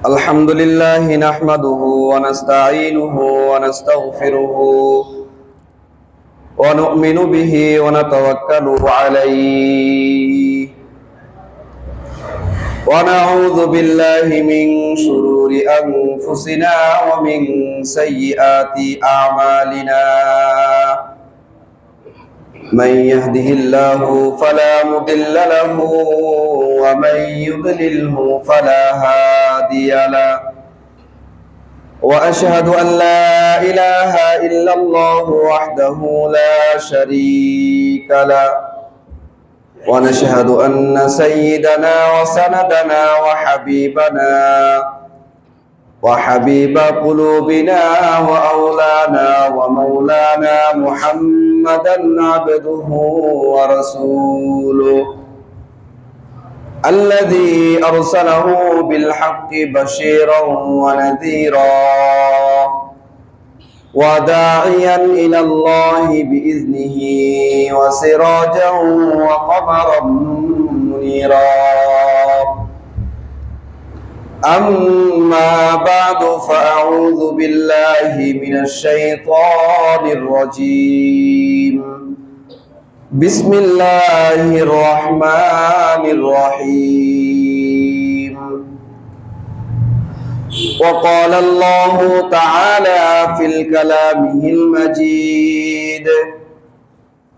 الحمد لله نحمده ونستعينه ونستغفره ونؤمن به ونتوكل عليه ونعوذ بالله من شرور أنفسنا ومن سيئات أعمالنا من يهده الله فلا مضل له ومن يضلله فلا هادي له وأشهد أن لا إله إلا الله وحده لا شريك له ونشهد أن سيدنا وسندنا وحبيب قلوبنا وأولانا ومولانا محمدا عبده ورسوله الذي أرسله بالحق بشيرا ونذيرا وداعيا إلى الله بإذنه وسراجا وقمرا منيرا أما بعد فأعوذ بالله من الشيطان الرجيم بسم الله الرحمن الرحيم وقال الله تعالى في كلامه المجيد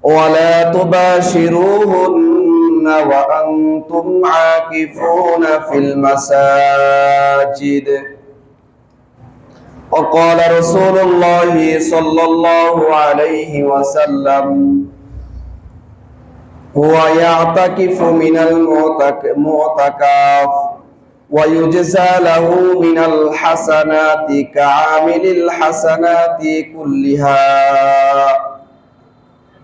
ولا تباشروهن وأنتم عاكفون في المساجد وقال رسول الله صلى الله عليه وسلم هو يعتكف من المعتكف ويجزى له من الحسنات كعامل الحسنات كلها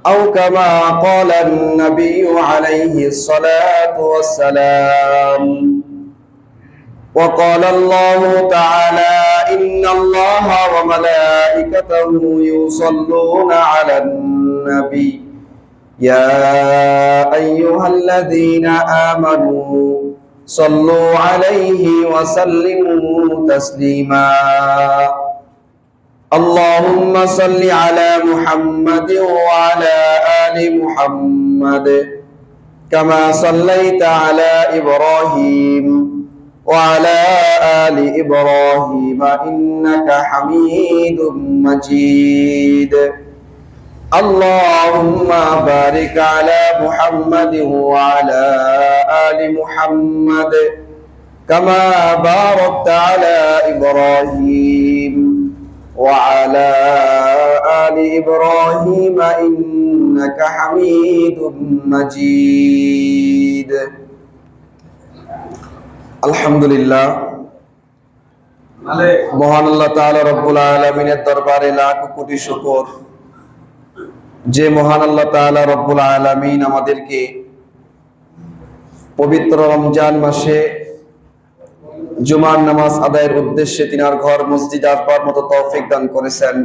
أو كما قال النبي عليه الصلاة والسلام وقال الله تعالى إن الله وملائكته يصلون على النبي يا أيها الذين آمنوا صلوا عليه وسلموا تسليما اللهم صل على محمد وعلى آل محمد كما صليت على إبراهيم وعلى آل إبراهيم إنك حميد مجيد اللهم بارك على محمد وعلى آل محمد كما باركت على إبراهيم وعلى آل إبراهيم إنك حميد مجيد الحمد لله মহান আল্লাহ তাআলা রব্বুল আলামিনের দরবারে লাখ কোটি শুকর যে মহান আল্লাহ তাআলা রব্বুল আলামিন আমাদেরকে পবিত্র রমজান মাসে জুমার নামাজ আদায়ের উদ্দেশ্যে তিনার ঘর মসজিদে আসবার মতো তৌফিক দান করেছেন।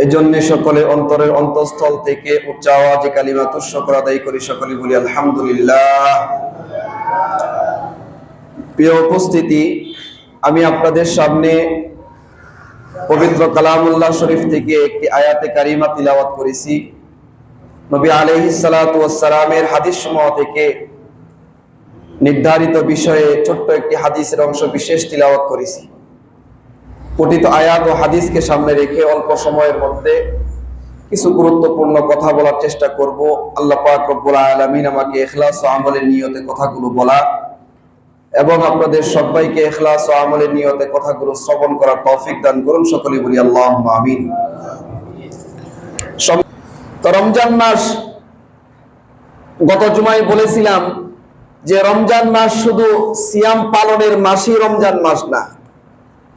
এজন্য সকলে অন্তরের অন্তঃস্থল থেকে উচ্চ আওয়াজে কালিমাতুশ শুকর আদায় করি, সকলে বলি আলহামদুলিল্লাহ। প্রিয় উপস্থিতি, আমি আপনাদের সামনে পবিত্র কালামুল্লাহ শরীফ থেকে একটি আয়াতে কারিমা তিলাওয়াত করেছি। নবী আলাইহিস সালাতু ওয়াস সালামের হাদিস সমূহ থেকে নির্ধারিত বিষয়ে ছোট্ট একটি হাদিসের অংশ বিশেষ তিলাওয়াত করেছি। পঠিত আয়াত ও হাদিসকে সামনে রেখে অল্প সময়ের মধ্যে কিছু গুরুত্বপূর্ণ কথা বলার চেষ্টা করব। আল্লাহ পাক রব্বুল আলামিন আমাকে ইখলাস ও আমলের নিয়তে কথাগুলো বলা এবং আপনাদের সবাইকে ইখলাস ও আমলের নিয়তে কথাগুলো শ্রবণ করার তৌফিক দান করুন, সকলেই বলি আল্লাহুম্মা আমিন। তো রমজান মাস, গত জুমায় বলেছিলাম যে রমজান মাস শুধু সিয়াম পালনের মাসই রমজান মাস না,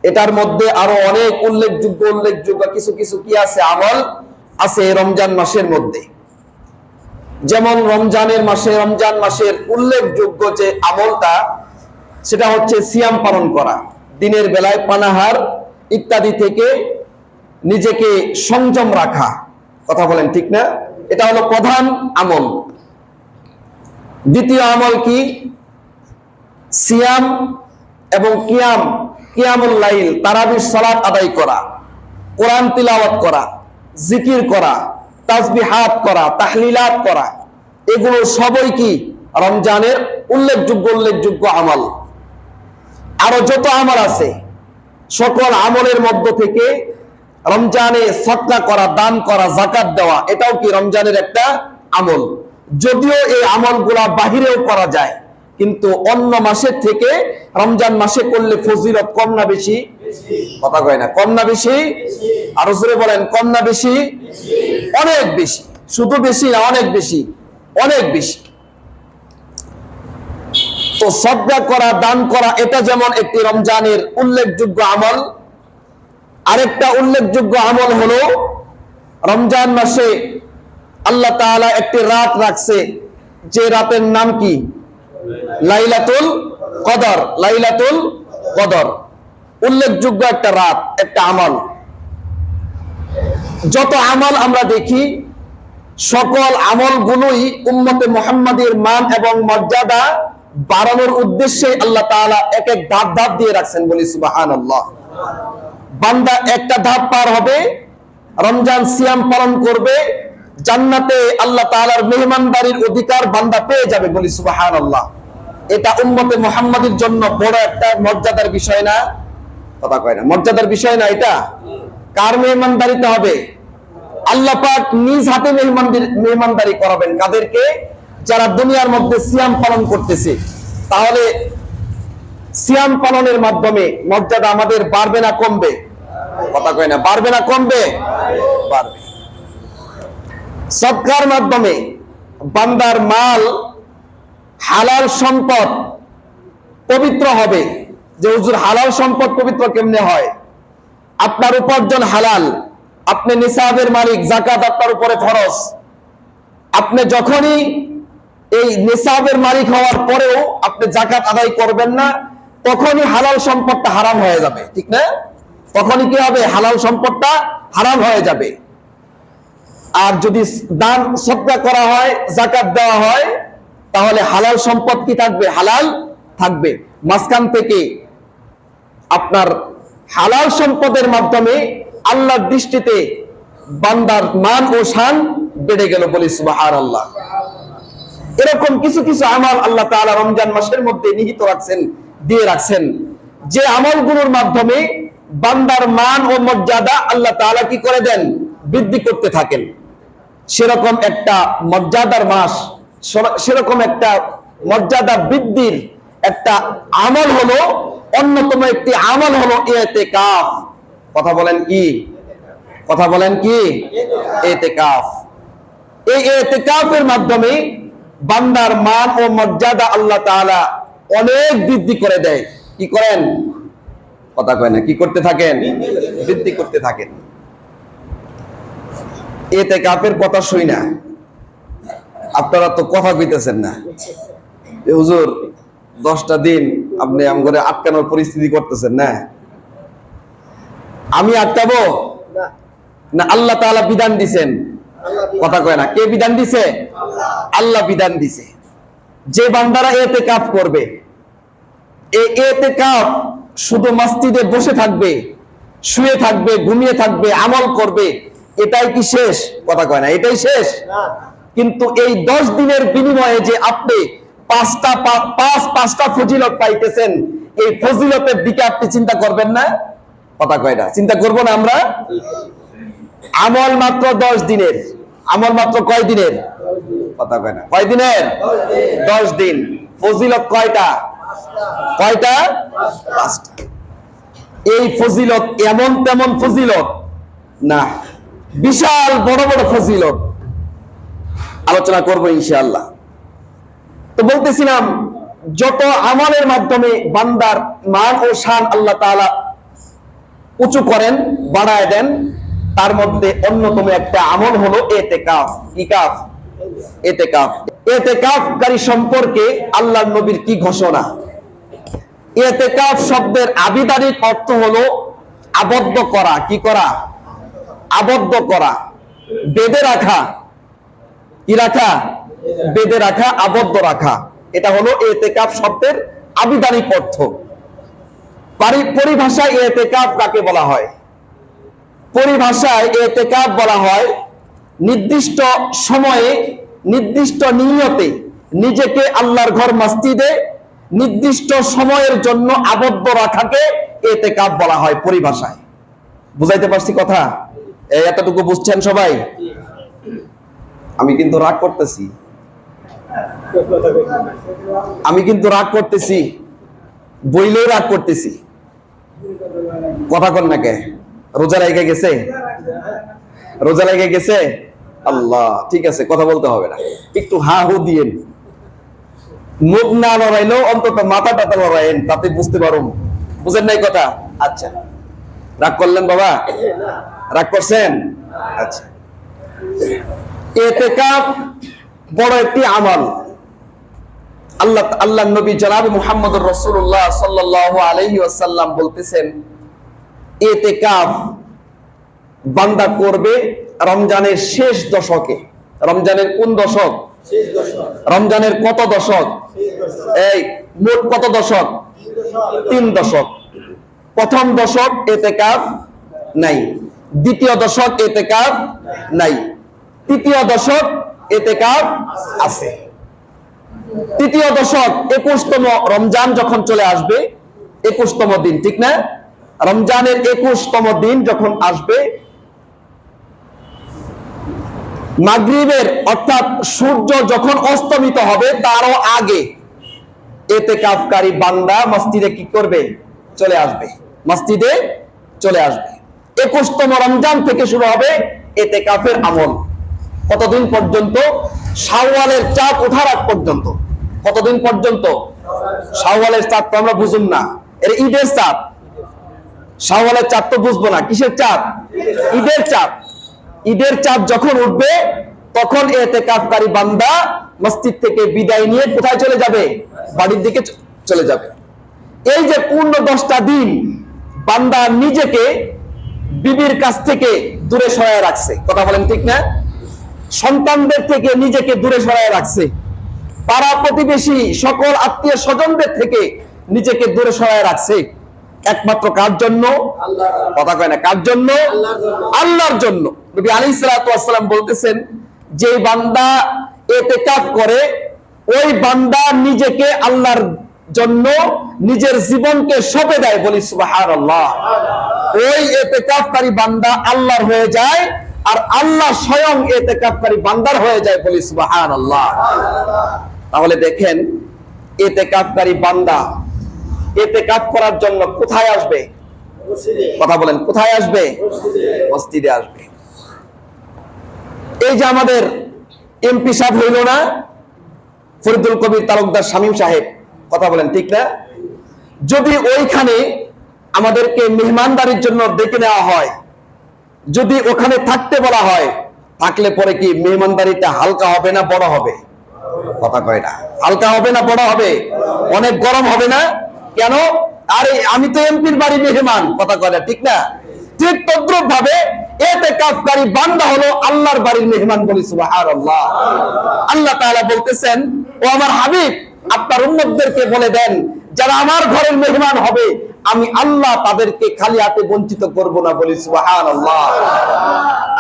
এটার মধ্যে আরো অনেক উল্লেখযোগ্য কিছু কিছু কি আছে, আমল আছে রমজান মাসের মধ্যে। যেমন রমজান মাসের উল্লেখযোগ্য যে আমলটা, সেটা হচ্ছে সিয়াম পালন করা, দিনের বেলায় পানাহার ইত্যাদি থেকে নিজেকে সংযম রাখা। কথা বলেন ঠিক না? এটা হলো প্রধান আমল। দ্বিতীয় আমল কি? সিয়াম এবং কিয়ামুল লাইল, তারাবির সালাত আদায় করা, কোরআন তিলাওয়াত করা, জিকির করা, তাসবিহাত করা, তাহলিলাত করা, এগুলো সবই কি রমজানের উল্লেখযোগ্য আমল। আরো যত আমল আছে সকল আমলের মধ্য থেকে রমজানে সদকা করা, দান করা, যাকাত দেওয়া, এটাও কি রমজানের একটা আমল। যদিও এই আমলগুলা বাহিরেও করা যায়, কিন্তু অন্য মাসের থেকে রমজান মাসে করলে ফজিলত কম না বেশি? কথা কয় না, কম না বেশি? আরো জোরে বলেন, কম না বেশি? অনেক বেশি। শুধু বেশি না, অনেক বেশি, অনেক বেশি। তো সদকা করা, দান করা, এটা যেমন একটি রমজানের উল্লেখযোগ্য আমল। আরেকটা উল্লেখযোগ্য আমল হলো রমজান মাসে আল্লাহ তাআলা একটি রাত রাখছে, যে রাতের নাম কি? লাইলাতুল কদর। লাইলাতুল কদর উল্লেখযোগ্য একটা রাত, একটা আমল। যত আমল আমরা দেখি সকল আমলগুলোই উম্মতে মুহাম্মাদীর মান এবং মর্যাদা বাড়ানোর উদ্দেশ্যে আল্লাহ তাআলা এক এক ধাপ ধাপ দিয়ে রাখছেন। বলি সুবহানাল্লাহ। বান্দা একটা ধাপ পার হবে, রমজান সিয়াম পালন করবে, জান্নাতে আল্লাহ তাআলার মেহমানদারির অধিকার বান্দা পেয়ে যাবে। বলি সুবহানাল্লাহ। এটা উম্মতে মুহাম্মাদীর জন্য বড় একটা মর্যাদার বিষয় না? কথা কয় না, মর্যাদার বিষয় না এটা? কার মেহমানদারিতে হবে? আল্লাহ পাক নিজ হাতে মেহমানদারি করাবেন। কাদেরকে? যারা দুনিয়ার মধ্যে সিয়াম পালন করতেছে। তাহলে সিয়াম পালনের মাধ্যমে মর্যাদা আমাদের বাড়বে না কমবে? কথা কয় না, বাড়বে না কমবে? বাড়বে। সদকার মাধ্যমে বান্দার মাল, হালাল সম্পদ পবিত্র হবে। যে হুজুর হালাল সম্পদ পবিত্র কেমনে হয়? আপনার উপার্জন হালাল, আপনি নিসাবের মালিক, যাকাত আপনার উপরে ফরজ। আপনি যখনই এই নিসাবের মালিক হওয়ার পরেও আপনি যাকাত আদায় করবেন না, তখনই হালাল সম্পদটা হারাম হয়ে যাবে। ঠিক না? তখনই কি হবে? হালাল সম্পদটা হারাম হয়ে যাবে। আর যদি দান সদকা করা হয়, যাকাত দেওয়া হয়, তাহলে হালাল সম্পদ কি থাকবে? হালাল থাকবে। মাঝখান থেকে আপনার হালাল সম্পদের মাধ্যমে আল্লাহর দৃষ্টিতে বান্দার মান ও শান বেড়ে গেল। বলি সুবহানাল্লাহ। এরকম কিছু কিছু আমল আল্লাহ তাআলা রমজান মাসের মধ্যে নিহিত রাখছেন, দিয়ে রাখছেন, যে আমলগুলোর মাধ্যমে বান্দার মান ও মর্যাদা আল্লাহ তাআলা কি করে দেন? বৃদ্ধি করতে থাকেন। সেরকম একটা মর্যাদার মাস, সেরকম একটা মর্যাদা বৃদ্ধির একটা আমল হলো, অন্যতম একটি আমল হলো ইতিকাফ। কথা বলেন কি? কথা বলেন কি? ইতিকাফ। এই ইতিকাফের মাধ্যমে বান্দার মান ও মর্যাদা আল্লাহ তাআলা অনেক বৃদ্ধি করে দেয়। কি করেন? কথা কয় না, কি করতে থাকেন? বৃদ্ধি করতে থাকেন। ইতিকাফের কথা শুই না, আপনারা তো কথা কইতেছেন না। হুজুর 10টা দিন আপনি আমগরে আটকানোর পরিস্থিতি করতেছেন না। আমি আটকাবো না? আল্লাহ তাআলা বিধান দিছেন। কথা কয় না, কে বিধান দিছে? আল্লাহ বিধান দিছে। যে বান্দারা ইতিকাফ করবে, এই ইতিকাফ শুধু মসজিদে বসে থাকবে, শুয়ে থাকবে, ঘুমিয়ে থাকবে, আমল করবে, এটাই কি শেষ? কথা কয় না, এটাই শেষ? কিন্তু এই 10 দিনের বিনিময়ে যে আপনি পাঁচটা ফজিলত পাইতেছেন, এই ফজিলতের দিকে আপনি চিন্তা করবেন না? কথা কয় না, চিন্তা করব না আমরা? আমল মাত্র 10 দিনের। আমল মাত্র কয় দিনের? কথা কয় না, কয় দিনের? 10 দিন। ফজিলত কয়টা? কয়টা? 5টা। এই ফজিলত এমন তেমন ফজিলত না, বিশাল বড় বড় ফজিলত আলোচনা করব ইনশাআল্লাহ। তো বলতেছিলাম, যত আমলের মাধ্যমে বান্দার মান ও শান আল্লাহ তাআলা উঁচু করেন, বাড়ায় দেন, তার মধ্যে অন্যতম একটা আমল হলো ইতিকাফ। ইতিকাফ, ইতিকাফ। ইতিকাফকারী সম্পর্কে আল্লাহর নবীর কি ঘোষণা? ইতিকাফ শব্দের আবিধানিক অর্থ হলো আবদ্ধ করা। কি করা? আবদ্ধ করা, বেঁধে রাখা। কি রাখা? বেঁধে রাখা, আবদ্ধ রাখা। এটা হলো ইতিকাফ শব্দের আবিধানিক অর্থ। পরিভাষায় ইতিকাফ কাকে বলা হয়? পরিভাষায় ইতিকাফ বলা হয় নির্দিষ্ট সময়ে নির্দিষ্ট নিয়তে নিজেকে আল্লাহর ঘর মসজিদে নির্দিষ্ট সময়ের জন্য আবদ্ধ রাখাকে ইতিকাফ বলা হয় পরিভাষায়। বুঝাইতে পারছি কথা? এতটুকু বুঝছেন সবাই? আমি কিন্তু রাগ করতেছি, বইলেও রাগ করতেছি। কথা কন না কে? রোজা রেখে গেছে? আল্লাহ, ঠিক আছে, কথা বলতে হবে না, একটু হা হু দিয়েন। মুখ না লড়াইলেও অন্তত মাথা টাতা লড়াইন, তাতে বুঝতে পারুন। বুঝেন নাই কথা? আচ্ছা, রাগ করলেন বাবা? রাগ করছেন? আচ্ছা, ইতিকাফ বড় একটি আমল। আল্লাহ নবী জনাব মুহাম্মদুর রাসূলুল্লাহ সাল্লাল্লাহু আলাইহি ওয়াসাল্লাম বলতেছেন, ইতিকাফ বান্দা করবে রমজানের শেষ দশকে। রমজানের কোন দশক? রমজানের কত দশক? এই মোট কত দশক? 3 দশক। প্রথম দশক ইতিকাফ নাই, দ্বিতীয় দশক ইতিকাফ নাই, তৃতীয় দশক ইতিকাফ আছে। তৃতীয় দশক 21তম রমজান যখন চলে আসবে, 21তম দিন, ঠিক না? রমজানের 21তম দিন যখন আসবে, মাগরিবের অর্থাৎ সূর্য যখন অস্তমিত হবে তারও আগে ইতিকাফকারী বান্দা মসজিদে কি করবে? চলে আসবে, মসজিদে চলে আসবে। 21তম রমজান থেকে শুরু হবে ইতিকাফের আমল। কতদিন পর্যন্ত? শাওয়ালের চাঁদ ওঠার আগ পর্যন্ত। কতদিন পর্যন্ত? শাওয়ালের চাঁদ তো আমরা বুঝুন না, এর ঈদের চাঁদ। শাওয়ালের চাঁদ তো বুঝবো না, কিসের চাঁদ? ঈদের চাঁদ। ঈদের চাঁদ যখন উঠবে তখন ইতিকাফকারী বান্দা মসজিদ থেকে বিদায় নিয়ে কোথায় চলে যাবে? বাড়ির দিকে চলে যাবে। এই যে পূর্ণ 10টা দিন বান্দা নিজেকে বিবির কাছ থেকে দূরে সরায় রাখছে। কথা বলেন, ঠিক না? সন্তানদের থেকে নিজেকে দূরে সরায় রাখছে, পাড়া প্রতিবেশী সকল আত্মীয় স্বজনদের থেকে নিজেকে দূরে সরায় রাখছে। একমাত্র কার জন্য? কথা কয় না, কার জন্য? আল্লাহর জন্য। নবী আলাইহিস সালাতু ওয়াস সালাম বলতেছেন, যে বান্দা ইতিকাফ করে ওই বান্দা নিজেকে আল্লাহর জন্য নিজের জীবনকে সঁপে দেয়। বলি সুবহানাল্লাহ। ওই ইতিকাফকারী বান্দা আল্লাহর হয়ে যায়, আর আল্লাহ স্বয়ং ইতিকাফকারী বান্দার হয়ে যায়। বলি সুবহানাল্লাহ। তাহলে দেখেন, ইতিকাফকারী বান্দা ইতিকাফ করার জন্য কোথায় আসবে? কথা বলেন, কোথায় আসবে? মসজিদে আসবে। এই যে আমাদের এমপি সাহেব হইল না, ফরিদুল কবির তালুকদার শামীম সাহেব, কথা বলেন, ঠিক না? যদি ওইখানে আমাদেরকে মেহমানদারির জন্য ডেকে নেওয়া হয়, যদি ওখানে থাকতে বলা হয়, থাকলে পরে কি মেহমানদারিটা হালকা হবে না বড় হবে? কথা কয় না। হালকা হবে না বড় হবে? অনেক গরম হবে না? কেন? আরে আমি তো এমপির বাড়ি মেহমান। কথা কয় না, ঠিক না? ঠিক তদ্রুপ ভাবে ইতিকাফকারী বান্দা হলো আল্লাহর বাড়ির মেহমান। বলি সুবহানাল্লাহ। আল্লাহ তাআলা বলতেছেন, ও আমার হাবিব, আপনার উম্মতদেরকে বলে দেন, যারা আমার ঘরের মেহমান হবে আমি আল্লাহ তাদেরকে খালি হাতে বঞ্চিত করব না। বলি সুবহানাল্লাহ।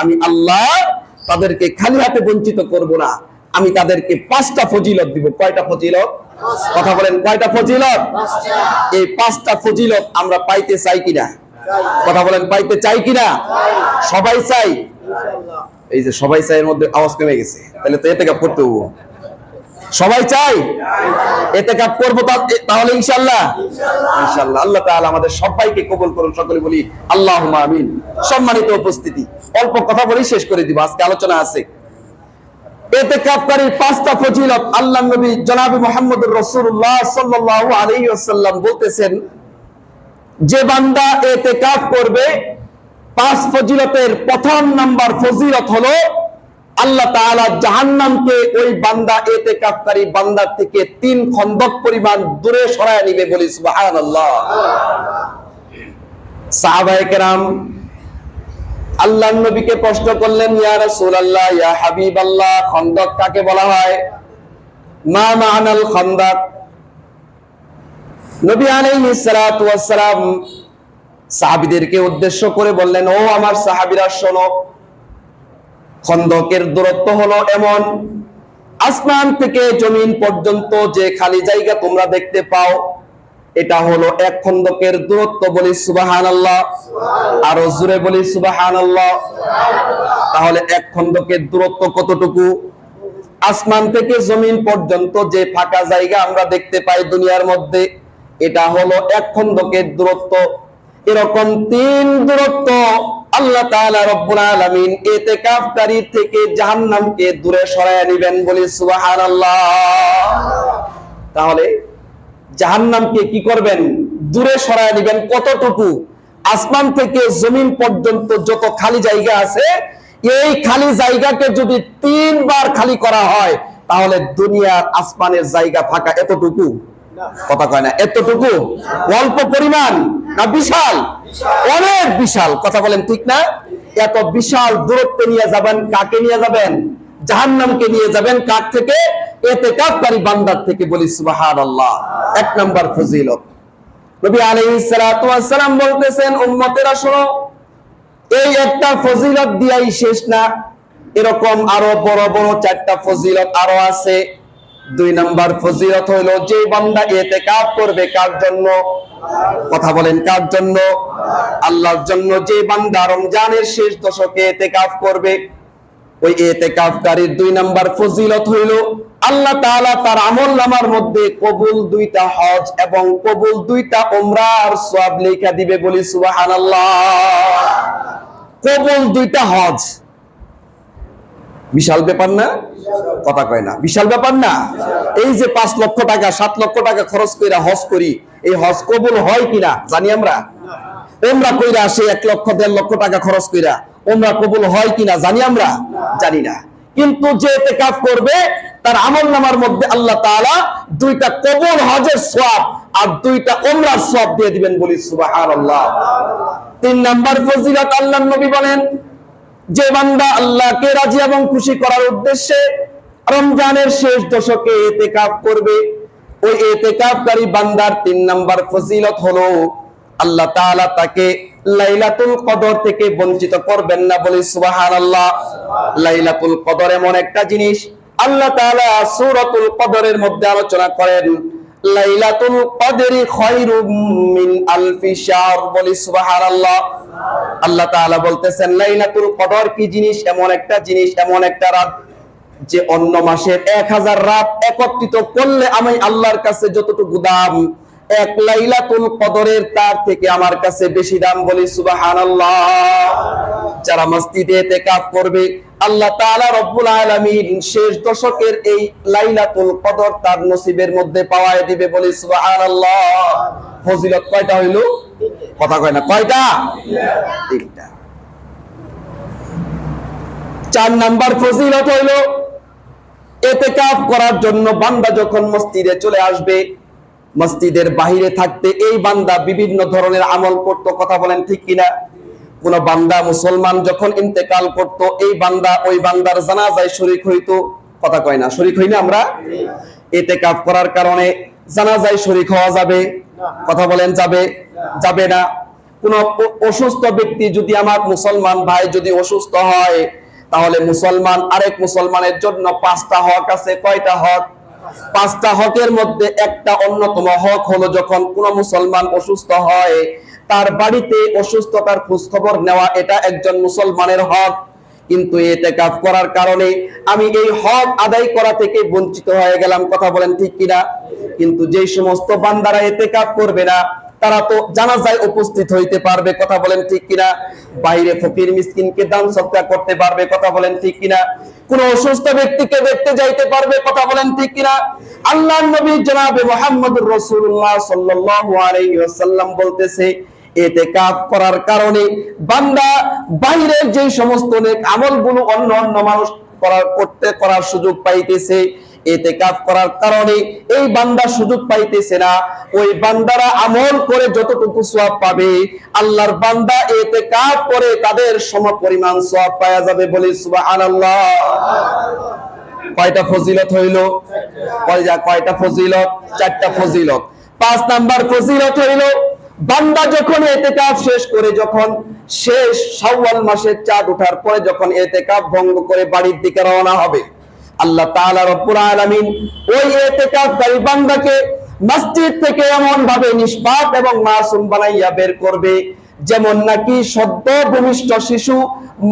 আমি আল্লাহ তাদেরকে খালি হাতে বঞ্চিত করব না। আমি তাদেরকে 5টা ফজিলত দিব। কয়টা ফজিলত? কথা বলেন, কয়টা ফজিলত? এই 5টা ফজিলত আমরা পাইতে চাই কিনা? কথা বলেন, পাইতে চাই কিনা? সবাই চাই? এই যে সবাই চাই এর মধ্যে আওয়াজ কমে গেছে, তাহলে তো ইতিকাফ করতে হবে। সবাই চাই? ইতিকাফ করব তাহলে ইনশাআল্লাহ। ইনশাআল্লাহ। আল্লাহ তাআলা আমাদের সবাইকে কবুল করুন। সকলে বলি আল্লাহুম্মা আমিন। সম্মানিত উপস্থিতি, অল্প কথা বলেই শেষ করে দিব, আজকে আলোচনা আছে। ইতিকাফকারীর 5টা ফজিলত আল্লাহর নবী জনাব মুহাম্মদুর রাসূলুল্লাহ সাল্লাল্লাহু আলাইহি ওয়াসাল্লাম বলতেছেন, যে বান্দা ইতিকাফ করবে, 5 ফজিলতের প্রথম নাম্বার ফজিলত হলো আল্লাহ তাআলা জাহান্নামকে ওই বান্দা ইতিকাফকারী বান্দার থেকে 3 খন্দক পরিমাণ দূরে সরায় নিবে। বলি সুবহানাল্লাহ। সাহাবায়ে কেরাম আল্লাহর নবীকে প্রশ্ন করলেন, ইয়া রাসূলুল্লাহ, ইয়া হাবিবাল্লাহ, খন্দক কাকে বলা হয়? মা মা'নাল খন্দক? নবী আলাইহিস সালাতু ওয়াস সালাম সাহাবীদেরকে উদ্দেশ্য করে বললেন, ও আমার সাহাবীরা শোনো, খন্দকের দূরত্ব হলো এমন, আসমান থেকে জমিন পর্যন্ত যে খালি জায়গা তোমরা দেখতে পাও, এটা হলো এক খন্দকের দূরত্ব। বলি সুবহানাল্লাহ, আরো জোরে বলি সুবহানাল্লাহ। তাহলে এক খন্দকের দূরত্ব কতটুকু? আসমান থেকে জমিন পর্যন্ত যে ফাঁকা জায়গা আমরা দেখতে পাই দুনিয়ার মধ্যে, এটা হলো এক খন্দকের দূরত্ব। এরকম 3 দূরত্ব আল্লাহ তাআলা রব্বুল আলামিন ইতিকাফকারী থেকে জাহান্নামকে দূরে সরায় নেবেন। বলি সুবহানাল্লাহ। তাহলে জাহান্নামকে কি করবেন? দূরে সরায় নেবেন। কতটুকু? আসমান থেকে জমিন পর্যন্ত যত খালি জায়গা আছে, এই খালি জায়গাকে যদি 3 বার খালি করা হয়, তাহলে দুনিয়ার আসমানের জায়গা ফাঁকা এতটুকু? কথা কয় না। এতটুকু অল্প পরিমাণ না বিশাল? অনেক বিশাল। কথা বলেন ঠিক না? এত বিশাল দূরত্ব নিয়ে যাবেন, কাকে নিয়ে যাবেন? জাহান্নামকে নিয়ে যাবেন। কার থেকে? ইতিকাফকারী বান্দার থেকে। বলি সুবহানাল্লাহ। 1 নাম্বার ফজিলত। নবী আলাইহিস সালাতু ওয়াস সালাম বলতেছেন, উম্মতেরা শোনো, এই একটা ফজিলত দিয়াই শেষ না, এরকম আরো বড় বড় 4টা ফজিলত আরো আছে। 2 নাম্বার ফজিলত হলো, যে বান্দা ইতিকাফ করবে কার জন্য? কথা বলেন, কার জন্য? আল্লাহর জন্য। যে বান্দা রমজানের শেষ দশকে ইতিকাফ করবে, ওই ইতিকাফকারীর 2 নাম্বার ফজিলত হইল, আল্লাহ তাআলা তার আমলনামার মধ্যে কবুল 2টা হজ এবং কবুল 2টা উমরার সওয়াব লেখা দিবে। বলি সুবহানাল্লাহ। কবুল 2টা হজ, বিশাল ব্যাপার না? কথা কয় না। বিশাল ব্যাপার না? এই যে 5 লক্ষ টাকা 7 লক্ষ টাকা খরচ কইরা হজ করি, এই হজ কবুল হয় কিনা জানি আমরা? উমরা কইরা আসে 1 লক্ষ 1.5 লক্ষ টাকা খরচ কইরা, উমরা কবুল হয় কিনা জানি আমরা? জানি না। কিন্তু যে ইতিকাফ করবে, তার আমলনামার মধ্যে আল্লাহ তাআলা 2টা কবুল হজের সওয়াব আর 2টা উমরার সওয়াব দিয়ে দিবেন। বলি সুবহানাল্লাহ। 3 নাম্বার ফজিলত, আল্লাহর নবী বলেন, যে বান্দা আল্লাহকে রাজি এবং খুশি করার উদ্দেশ্যে রমজানের শেষ দশকে ইতিকাফ করবে, ওই ইতিকাফকারী বান্দার 3 নাম্বার ফজিলত হলো, আল্লাহ তাআলা তাকে লাইলাতুল কদর থেকে বঞ্চিত করবেন না। বলি সুবহানাল্লাহ। লাইলাতুল কদর এমন একটা জিনিস, আল্লাহ তাআলা সূরাতুল কদরের মধ্যে আলোচনা করেন, লাইলাতুল কদরি খায়রুম মিন আলফি শাহর। বলি সুবহানাল্লাহ। আল্লাহ তাআলা বলতেছেন, লাইলাতুল কদর কি জিনিস? এমন একটা জিনিস, এমন একটা রাত, যে অন্য মাসের 1000 রাত একত্রিত করলে আমি আল্লাহর কাছে যতটুকু দাম, এক লাইলাতুল কদরের তার থেকে আমার কাছে বেশি দাম। বলি সুবহানাল্লাহ। যারা মসজিদে ইতিকাফ করবে, আল্লাহ তাআলা রব্বুল আলামিন শেষ দশকের এই লাইলাতুল কদর তার নসিবের মধ্যে পাওয়ায় দিবে। বলি সুবহানাল্লাহ। ফজিলত কয়টা হইল? কথা কয় না। কয়টা? 3টা। 4 নাম্বার ফজিলত হইল, ইতিকাফ করার জন্য বান্দা যখন মসজিদে চলে আসবে, মসজিদের বাহিরে থাকতে এই বান্দা বিভিন্ন ধরনের আমল করত। কথা বলেন ঠিক কিনা? কোন বান্দা মুসলমান যখন ইন্তেকাল করত, এই বান্দা ওই বান্দার জানাজায় শরীক হইতো। কথা কয় না? শরীক হই না আমরা? ইতিকাফ করার কারণে জানাজায় শরীক হওয়া যাবে? কথা বলেন, যাবে? যাবে না। কোন অসুস্থ ব্যক্তি যদি, আমার মুসলমান ভাই যদি অসুস্থ হয়, তাহলে মুসলমান আরেক মুসলমানের জন্য 5টা হক আছে। কয়টা হক? 5টা হকের মধ্যে একটা অন্যতম হক হলো, যখন কোন মুসলমান অসুস্থ হয়, তার বাড়িতে অসুস্থতার খোঁজ খবর নেওয়া, এটা একজন মুসলমানের হক। কিন্তু ইতিকাফ করার কারণে আমি এই হক আদায় করা থেকে বঞ্চিত হয়ে গেলাম। কথা বলেন ঠিক কিনা? কিন্তু যেই সমস্ত বান্দারা ইতিকাফ করবে না, তারা তো জানাজায় উপস্থিত হইতে পারবে। কথা বলেন ঠিক কিনা? বাইরে ফকির মিসকিনকে দান সদকা করতে পারবে। কথা বলেন ঠিক কিনা? কোন অসুস্থ ব্যক্তিকে দেখতে যাইতে পারবে। কথা বলেন ঠিক কিনা? আল্লাহর নবী জনাবে মুহাম্মদুর রাসূলুল্লাহ সাল্লাল্লাহু আলাইহি ওয়াসাল্লাম বলতেছে, ইতিকাফ করার কারণে বান্দা বাইরের যে সমস্ত নেক আমলগুলো অন্য অন্য মানুষ করার সুযোগ পাইতেছে, ইতিকাফ করার কারণে এই বান্দা সুযোগ পাইতেছে না। ওই বান্দারা আমল করে যতটুকু সওয়াব পাবে, আল্লাহর বান্দা ইতিকাফ করে তাদের সমপরিমাণ সওয়াব পাওয়া যাবে। বলি সুবহানাল্লাহ। কয়টা ফজিলত হইল? কয়টা ফজিলত? 4টা ফজিলত। 5 নাম্বার ফজিলত হইল বান্দা যখন ইতিকাফ শেষ করে, যখন শেষ শাওয়াল মাসের চাঁদ ওঠার পরে যখন ইতিকাফ ভঙ্গ করে বাড়ির দিকে রওনা হবে, আল্লাহ তাআলা রব্বুল আলামিন ওই ইতিকাফকারী বান্দাকে মসজিদ থেকে এমন ভাবে নিষ্পাপ এবং মাসুম বানাইয়া বের করবে যেমন নাকি সদ্য ভূমিষ্ঠ শিশু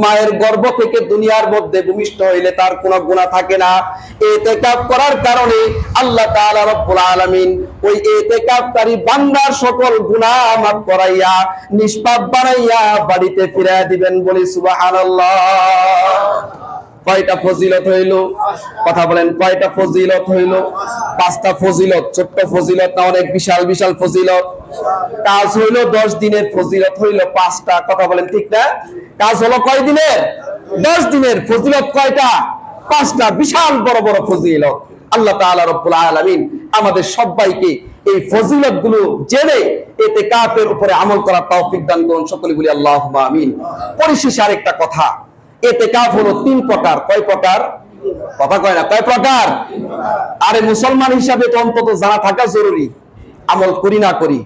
মায়ের গর্ভ থেকে দুনিয়ার মধ্যে ভূমিষ্ঠ হইলে তার কোনো গুনাহ থাকে না। ইতিকাফ করার কারণে আল্লাহ তাআলা রব্বুল আলামিন ওই ইতিকাফকারী বান্দার সকল গুনাহ মাফ করাইয়া নিষ্পাপ বানাইয়া বাড়িতে ফিরাইয়া দিবেন। বলি সুবহানাল্লাহ। কয়টা ফজিলত হইল? কথা বলেন, কয়টা ফজিলত হইল? 5টা ফজিলত। ছোট্ট ফজিলত না, অনেক বিশাল বিশাল ফজিলত। কাজ হইল 10 দিনের, ফজিলত হইল 5টা। কথা বলেন ঠিক না? কাজ হলো কয় দিনের? 10 দিনের। ফজিলত কয়টা? 5টা। বিশাল বড় বড় ফজিলত। আল্লাহ তাআলা রব্বুল আলামিন আমাদের সবাইকে এই ফজিলতগুলো জেনে ইতিকাফের উপরে আমল করার তৌফিক দান করুন। সকলে বলি আল্লাহুম্মা আমিন। পরিশেষে আরেকটা কথা, ইতিকাফ হলো 3 প্রকার। কয় প্রকার? কথা কয় না, কয় প্রকার? আরে মুসলমান হিসাবে তো অন্তত জানা থাকা জরুরি। আমল করি না করি,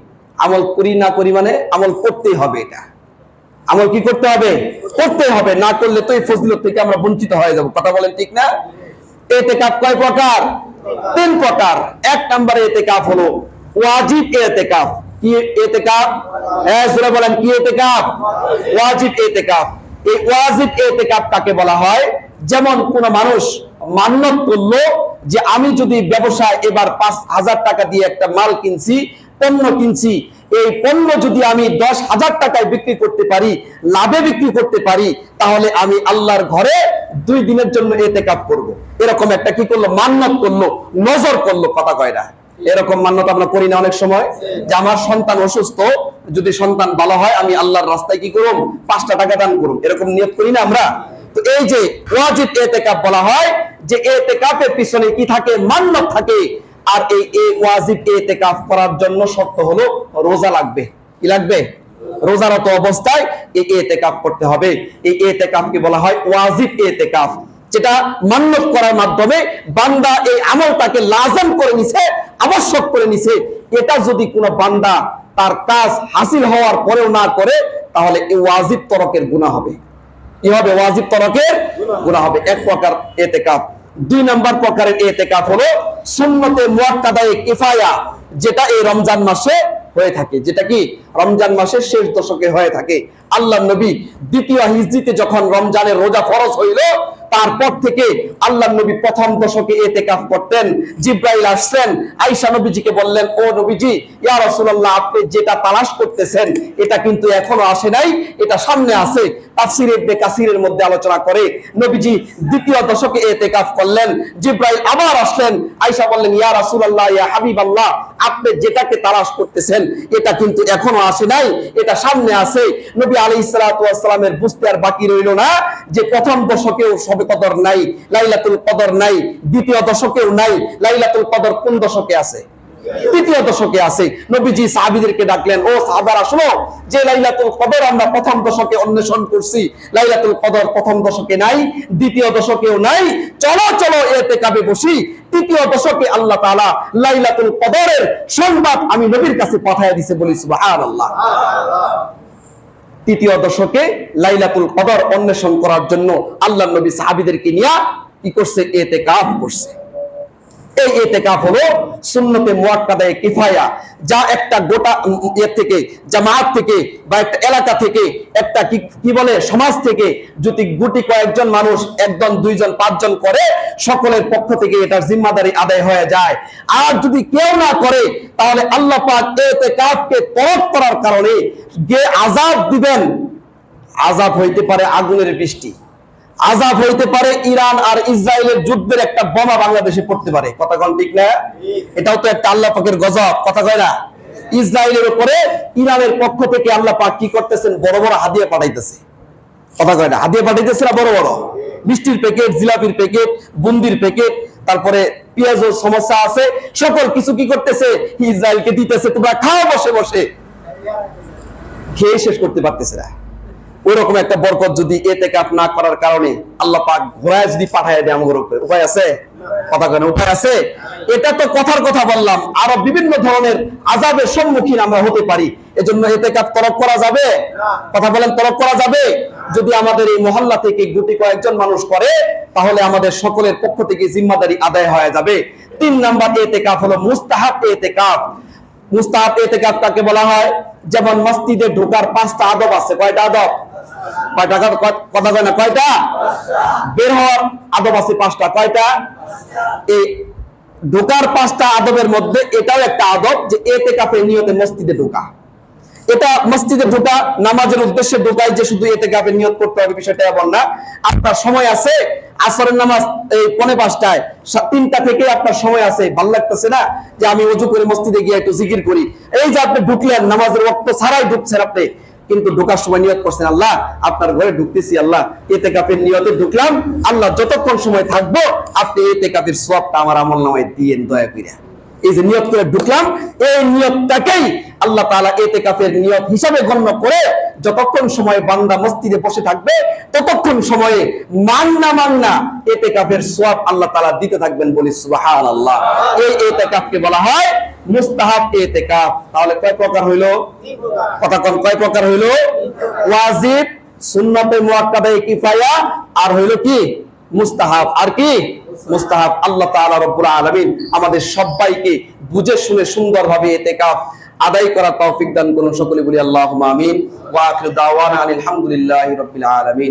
আমল করি না করি মানে আমল করতেই হবে। এটা আমল কি করতে হবে? করতে হবে। না করলে তো এই ফজিলত থেকে আমরা বঞ্চিত হয়ে যাব। কথা বলেন ঠিক না? ইতিকাফ কয় প্রকার? 3 প্রকার। 1 নম্বরে ইতিকাফ হলো ওয়াজিব ইতিকাফ। কি ইতিকাফ? জোরে বলেন, কি ইতিকাফ? ওয়াজিব ইতিকাফ। এই ওয়াজিব ইতিকাফ কাকে বলা হয়? যেমন কোন মানুষ মান্যত করলো যে আমি যদি ব্যবসায় এবার 5,000 টাকা দিয়ে একটা মাল কিনছি, পণ্য কিনছি, এই পণ্য যদি আমি 10,000 টাকায় বিক্রি করতে পারি, লাভে বিক্রি করতে পারি, তাহলে আমি আল্লাহর ঘরে 2 দিনের জন্য ইতিকাফ করব। এরকম একটা কি করলো? মান্যত করলো, নজর করলো। কথা কয় না? এরকম মান্যত আমরা করি না অনেক সময়, যে আমার সন্তান অসুস্থ, যদি সন্তান ভালো হয় আমি আল্লাহর রাস্তায় কি করব? 5টা টাকা দান করব। এরকম নিয়ত করি না আমরা? তো এই যে ওয়াজিব ইতিকাফ বলা হয়, যে ইতিকাফের পিছনে কি থাকে? মান্যত থাকে। আর এই ওয়াজিব ইতিকাফ করার জন্য শর্ত হলো রোজা লাগবে। কি লাগবে? রোজারত অবস্থায় এই ইতিকাফ করতে হবে। এই ইতিকাফকে বলা হয় ওয়াজিব ইতিকাফ, যেটা মান্যত করার মাধ্যমে বান্দা এই আমলটাকে লাজম করে নিছে, আবশ্যক করে নিছে। এটা যদি কোনো বান্দা তার কাজ হাসিল হওয়ার পরেও না করে, তাহলে এই ওয়াজিব তরকের গুনাহ হবে। কি হবে? ওয়াজিব তরকের গুনাহ হবে। 1 প্রকার ইতিকাফ। 2 নম্বর প্রকারের ইতিকাফ হলো সুন্নতে মুআক্কাদায়ে কিফায়া, যেটা এই রমজান মাসে হয়ে থাকে। যেটা কি রমজান মাসের শেষ দশকে হয়ে থাকে। আল্লাহর নবী 2য় হিজরিতে যখন রমজানের রোজা ফরজ হইল, তারপর থেকে আল্লাহর নবী 1ম দশকে ইতিকাফ করতেন। জিবরাইল আসলেন, আয়েশা নবীজিকে বললেন, ও নবীজি, ইয়া রাসূলুল্লাহ, আপনি যেটা তালাশ করতেছেন এটা কিন্তু এখনো আসে নাই, এটা সামনে আছে। তাফসীর ইবনে কাসিরের মধ্যে আলোচনা করে নবীজি 2য় দশকে ইতিকাফ করলেন। জিবরাইল আবার আসলেন, আয়েশা বললেন, ইয়া রাসূলুল্লাহ, ইয়া হাবিবাল্লাহ, আপনি যেটাকে তালাশ করতেছেন এটা কিন্তু এখনো আসে নাই, এটা সামনে আছে। নবী আলাইহিস সালাতু ওয়াস সালামের বুঝতে আর বাকি রইল না যে 1ম দশকেও শবে কদর নাই, লাইলাতুল কদর নাই, 2য় দশকেও নাই। লাইলাতুল কদর কোন দশকে আছে? 2য় দশকে আছে। নবীজি সাহাবীদেরকে ডাকলেন, ও সাহাবারা শোনো, যে লাইলাতুল কদর আমরা 1ম দশকে অন্বেষণ করছি, লাইলাতুল কদর 1ম দশকে নাই, 2য় দশকেও নাই। চলো চলো ইতিকাফে বসি। 3য় দশকে আল্লাহ তাআলা লাইলাতুল কদরের সংবাদ আমি নবীর কাছে পাঠিয়ে দিয়েছে। বলি সুবহানাল্লাহ। 3য় দশকে লাইলাতুল কদর অন্বেষণ করার জন্য আল্লাহর নবী সাহাবীদেরকে নিয়ে কি করছে? ইতিকাফ করছে। এই ইতিকাফ হলো সুন্নতে মুআক্কাদায়ে কিফায়া, যা একটা গোটা থেকে, জামাত থেকে বা একটা এলাকা থেকে, একটা কি বলে সমাজ থেকে যদি গুটি কয়েকজন মানুষ, 1 জন 2 জন 5 জন করে, সকলের পক্ষ থেকে এটার জিম্মাদারি আদায় হয়ে যায়। আর যদি কেউ না করে, তাহলে আল্লাহ পাক ইতিকাফকে তরক করার কারণে যে আযাব দিবেন, আযাব হইতে পারে আগুনের বৃষ্টি, আযাব হইতে পারে ইরান আর ইসরায়েলের যুদ্ধের একটা বোমা বাংলাদেশে পড়তে পারে। কথা কোন ঠিক না? এটাও তো একটা আল্লাহ পাকের গজব। কথা কয় না? ইসরায়েলের উপরে ইরানের পক্ষ থেকে আল্লাহ পাক কি করতেছেন? বড় বড় হাদিয়া পাঠাইতেছে। কথা কয় না? হাদিয়া পাঠাইতেছে না, বড় বড় মিষ্টির প্যাকেট, জিলাপির প্যাকেট, বুন্দির প্যাকেট, তারপরে পেঁয়াজের সমস্যা আছে, সকল কিছু কি করতেছে? ইসরায়েলকে দিতেছে, তোমরা খাও বসে বসে। খেয়ে শেষ করতে পারতেছে না। ওইরকম একটা বরকত যদি ইতিকাফ না করার কারণে আল্লাহ পাক ঘোড়ায় যদি পাঠায় দেয় আমাদের উপরে, উপায় আছে? কথা কেন? উপায় আছে? এটা তো কথার কথা বললাম, আরো বিভিন্ন ধরনের আযাবের সম্মুখীন আমরা হতে পারি। এজন্য ইতিকাফ তরক করা যাবে? কথা বলেন, তরক করা যাবে? যদি আমাদের এই মহল্লা থেকে গুটি কয়েকজন মানুষ করে, তাহলে আমাদের সকলের পক্ষ থেকে জিম্মাদারি আদায় হয়ে যাবে। 3 নাম্বার ইতিকাফ হলো মুস্তাহাব ইতিকাফ। মুস্তাহাব ইতিকাফ কাকে বলা হয়? যেমন মসজিদে ঢোকার 5টা আদব আছে। কয়টা আদব? কয়টা? কথা কয় না, কয়টা? বের হওয়ার আদব আছে 5টা। কয়টা? এই ঢোকার 5টা আদবের মধ্যে এটাও একটা আদব যে ইতিকাফের নিয়তে মসজিদে ঢোকা। এটা মসজিদে ঢোকা, নামাজের উদ্দেশ্যে ঢোকাই যে শুধু ইতিকাফের নিয়ত করতে হবে বিষয়টা এমন না। আপনার সময় আছে, আসরের নামাজ এই 4:45টায়, 3টা থেকে আপনার সময় আছে, ভালো লাগতেছে না যে আমি ওযু করে মসজিদে গিয়ে একটু জিকির করি। এই যে আপনি ঢুকলেন, নামাজের ওয়াক্ত ছাড়াই ঢুকছেন আপনি, কিন্তু ঢোকার সময় নিয়ত করছেন আল্লাহ আপনার ঘরে ঢুকতেছি, আল্লাহ ইতিকাফের নিয়তে ঢুকলাম, আল্লাহ যতক্ষণ সময় থাকবো আপনি ইতিকাফের সওয়াবটা আমার আমলনামায় দিয়েন দয়া করে। এই যে নিয়ত করে ঢুকলাম, এই নিয়তটাকেই আল্লাহ তাআলা ইতিকাফের নিয়ত হিসাবে গণ্য করে যতক্ষণ সময় বান্দা মসজিদে বসে থাকবে ততক্ষণ সময়ে মান্না ইতিকাফের সওয়াব আল্লাহ তাআলা দিতে থাকবেন। বলি সুবহানাল্লাহ। এই ইতিকাফকে বলা হয় মুস্তাহাব ইতিকাফ। তাহলে কয় প্রকার হইলো? কথা কোন, কয় প্রকার হইলো? ওয়াজিব, সুন্নাতে মুআক্কাদা, কিফায়া, আর হইলো কি? মুস্তাহাব। আর কি? মুস্তাহাব। আল্লাহ তাআলা রব্বুল আলামিন আমাদের সবাইকে বুঝে শুনে সুন্দরভাবে ইতিকাফ আদায় করার তৌফিক দান করুন। সকলে বলি আল্লাহুম্মা আমিন। ওয়া আখিরু দাওয়ানা আলহামদুলিল্লাহি রাব্বিল আলামিন।